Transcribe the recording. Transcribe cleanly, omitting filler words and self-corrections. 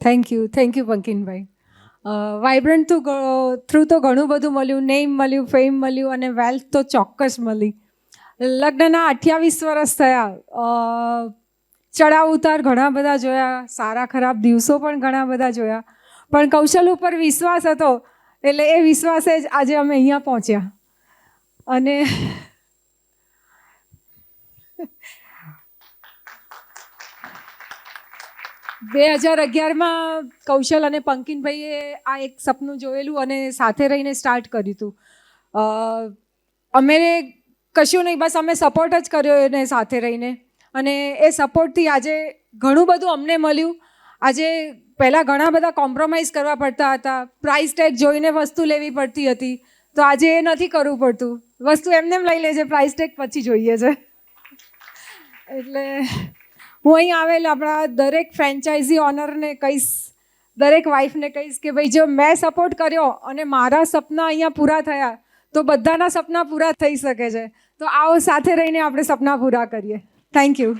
Thank you પંકિનભાઈ. Vibrant through તો ઘણું બધું મળ્યું, નેમ મળ્યું, ફેમ મળ્યું અને વેલ્થ તો ચોક્કસ મળી. લગ્નના 28 વર્ષ થયા, ચડાવ ઉતાર ઘણા બધા જોયા, સારા ખરાબ દિવસો પણ ઘણા બધા જોયા, પણ કૌશલ ઉપર વિશ્વાસ હતો એટલે એ વિશ્વાસે જ આજે અમે અહીંયા પહોંચ્યા. અને 2011માં કૌશલ અને પંકિનભાઈએ આ એક સપનું જોયેલું અને સાથે રહીને સ્ટાર્ટ કર્યું હતું. અમે કશું નહીં, બસ અમે સપોર્ટ જ કર્યો એને સાથે રહીને, અને એ સપોર્ટથી આજે ઘણું બધું અમને મળ્યું. આજે પહેલાં ઘણા બધા કોમ્પ્રોમાઇઝ કરવા પડતા હતા, પ્રાઇસ ટેગ જોઈને વસ્તુ લેવી પડતી હતી, તો આજે એ નથી કરવું પડતું. વસ્તુ એમને એમ લઈ લેજે, પ્રાઇસ ટેગ પછી જોઈએ છે. એટલે હું અહીં આવેલ આપણા દરેક ફ્રેન્ચાઇઝી ઓનરને કહીશ, દરેક વાઈફને કહીશ કે ભાઈ જો મેં સપોર્ટ કર્યો અને મારા સપના અહીંયા પૂરા થયા તો બધાના સપના પૂરા થઈ શકે છે. તો આવો સાથે રહીને આપણે સપના પૂરા કરીએ. Thank you.